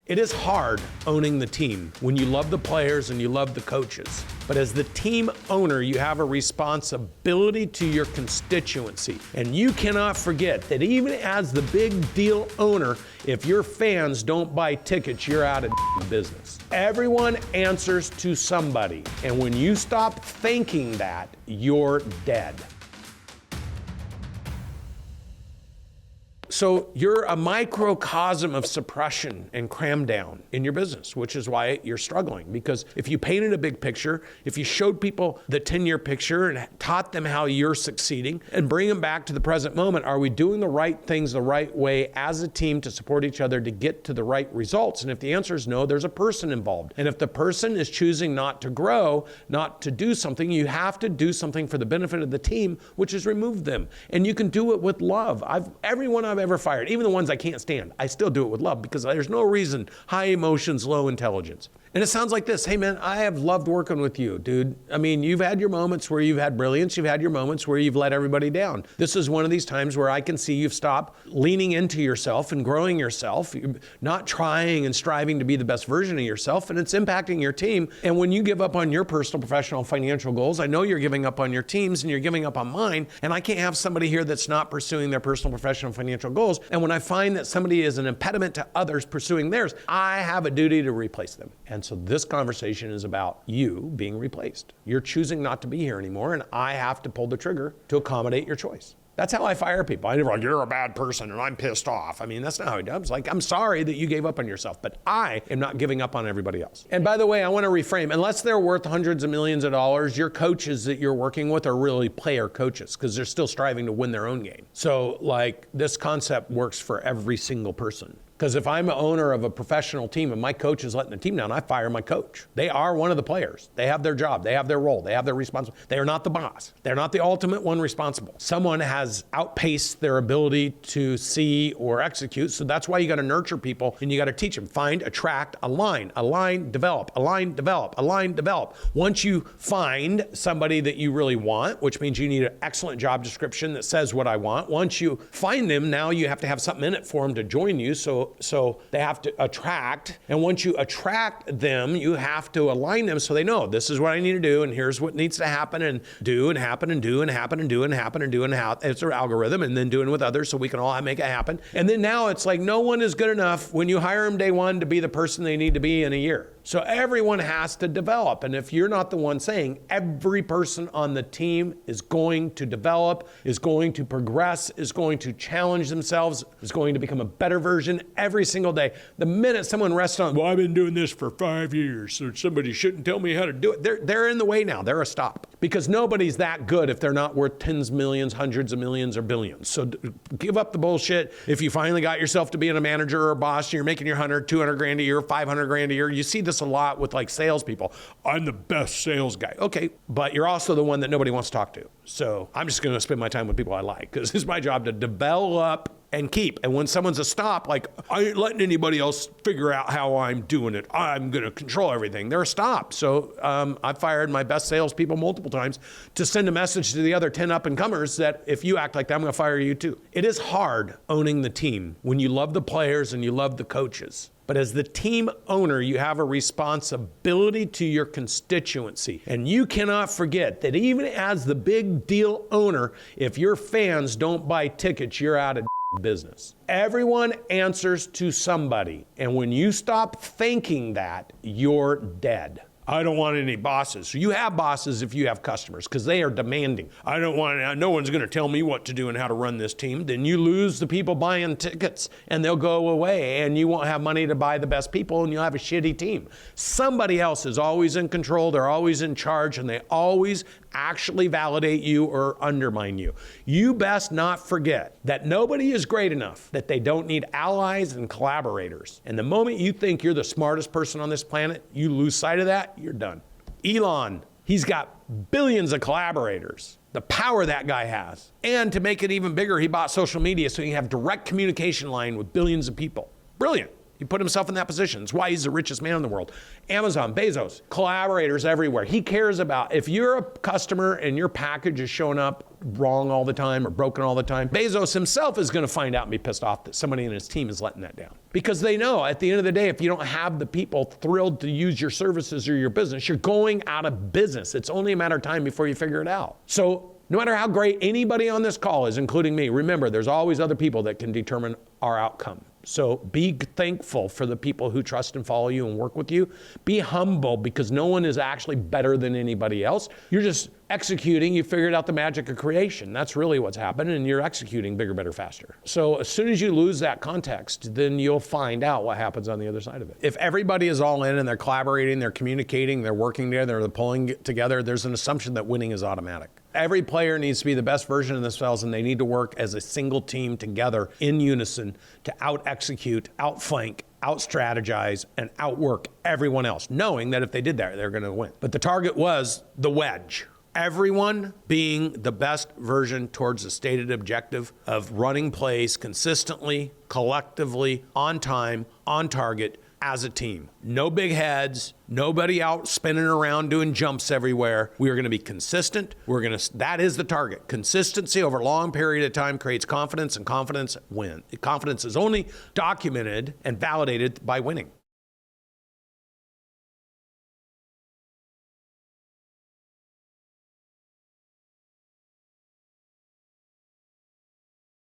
It is hard owning the team when you love the players and you love the coaches. But as the team owner, you have a responsibility to your constituency. And you cannot forget that even as the big deal owner, if your fans don't buy tickets, you're out of business. Everyone answers to somebody. And when you stop thinking that, you're dead. So you're a microcosm of suppression and cram down in your business, which is why you're struggling. Because if you painted a big picture, if you showed people the 10-year picture and taught them how you're succeeding and bring them back to the present moment, are we doing the right things the right way as a team to support each other to get to the right results? And if the answer is no, there's a person involved. And if the person is choosing not to grow, not to do something, you have to do something for the benefit of the team, which is remove them. And you can do it with love. Everyone I've ever fired, even the ones I can't stand, I still do it with love because there's no reason, high emotions, low intelligence. And it sounds like this: hey man, I have loved working with you, dude. I mean, you've had your moments where you've had brilliance, you've had your moments where you've let everybody down. This is one of these times where I can see you've stopped leaning into yourself and growing yourself. You're not trying and striving to be the best version of yourself, and it's impacting your team. And when you give up on your personal, professional, financial goals, I know you're giving up on your teams and you're giving up on mine, and I can't have somebody here that's not pursuing their personal, professional, financial goals. And when I find that somebody is an impediment to others pursuing theirs, I have a duty to replace them. And so this conversation is about you being replaced. You're choosing not to be here anymore, and I have to pull the trigger to accommodate your choice. That's how I fire people. I never like, you're a bad person and I'm pissed off. I mean, that's not how it does. Like, I'm sorry that you gave up on yourself, but I am not giving up on everybody else. And by the way, I want to reframe, unless they're worth hundreds of millions of dollars, your coaches that you're working with are really player coaches because they're still striving to win their own game. So like, this concept works for every single person. Because if I'm an owner of a professional team and my coach is letting the team down, I fire my coach. They are one of the players. They have their job. They have their role. They have their responsibility. They are not the boss. They're not the ultimate one responsible. Someone has outpaced their ability to see or execute. So that's why you got to nurture people and you got to teach them. Find, attract, align, develop, align, develop, align, develop. Once you find somebody that you really want, which means you need an excellent job description that says what I want. Once you find them, now you have to have something in it for them to join you. So they have to attract, and once you attract them, you have to align them so they know this is what I need to do, and here's what needs to happen, and do and happen, and do and happen, and do and happen, and do and how. It's an algorithm, and then doing with others so we can all make it happen. And then now it's like no one is good enough when you hire them day one to be the person they need to be in a year. So everyone has to develop, and if you're not the one saying, every person on the team is going to develop, is going to progress, is going to challenge themselves, is going to become a better version every single day. The minute someone rests on, well, I've been doing this for 5 years, so somebody shouldn't tell me how to do it. They're in the way now. They're a stop. Because nobody's that good if they're not worth tens, millions, hundreds of millions, or billions. So give up the bullshit. If you finally got yourself to being a manager or a boss, and you're making your 100, 200 grand a year, 500 grand a year. You see this a lot with like salespeople. I'm the best sales guy. Okay, but you're also the one that nobody wants to talk to. So I'm just going to spend my time with people I like because it's my job to develop and keep. And when someone's a stop, like, I ain't letting anybody else figure out how I'm doing it. I'm going to control everything. They're a stop. So I fired my best salespeople multiple times to send a message to the other 10 up and comers that if you act like that, I'm going to fire you too. It is hard owning the team when you love the players and you love the coaches. But as the team owner, you have a responsibility to your constituency. And you cannot forget that even as the big deal owner, if your fans don't buy tickets, you're out of business. Everyone answers to somebody. And when you stop thinking that, you're dead. I don't want any bosses. So you have bosses if you have customers because they are demanding. No one's going to tell me what to do and how to run this team. Then you lose the people buying tickets and they'll go away and you won't have money to buy the best people and you'll have a shitty team. Somebody else is always in control. They're always in charge and they always actually validate you or undermine you. You best not forget that nobody is great enough that they don't need allies and collaborators. And the moment you think you're the smartest person on this planet, you lose sight of that, you're done. Elon, he's got billions of collaborators. The power that guy has. And to make it even bigger, he bought social media so he can have direct communication line with billions of people. Brilliant. He put himself in that position. That's why he's the richest man in the world. Amazon, Bezos, collaborators everywhere. He cares about, if you're a customer and your package is showing up wrong all the time or broken all the time, Bezos himself is going to find out and be pissed off that somebody in his team is letting that down. Because they know at the end of the day, if you don't have the people thrilled to use your services or your business, you're going out of business. It's only a matter of time before you figure it out. So no matter how great anybody on this call is, including me, remember, there's always other people that can determine our outcome. So be thankful for the people who trust and follow you and work with you. Be humble, because no one is actually better than anybody else. You're just executing. You figured out the magic of creation. That's really what's happened, and you're executing bigger, better, faster. So as soon as you lose that context, then you'll find out what happens on the other side of it. If everybody is all in and they're collaborating, they're communicating, they're working together, they're pulling together, there's an assumption that winning is automatic. Every player needs to be the best version of themselves, and they need to work as a single team together in unison to out-execute, outflank, out-strategize, and outwork everyone else, knowing that if they did that, they're going to win. But the target was the wedge. Everyone being the best version towards the stated objective of running plays consistently, collectively, on time, on target, as a team. No big heads, nobody out spinning around doing jumps everywhere. We are going to be consistent. That is the target. Consistency over a long period of time creates confidence, and confidence wins. Confidence is only documented and validated by winning.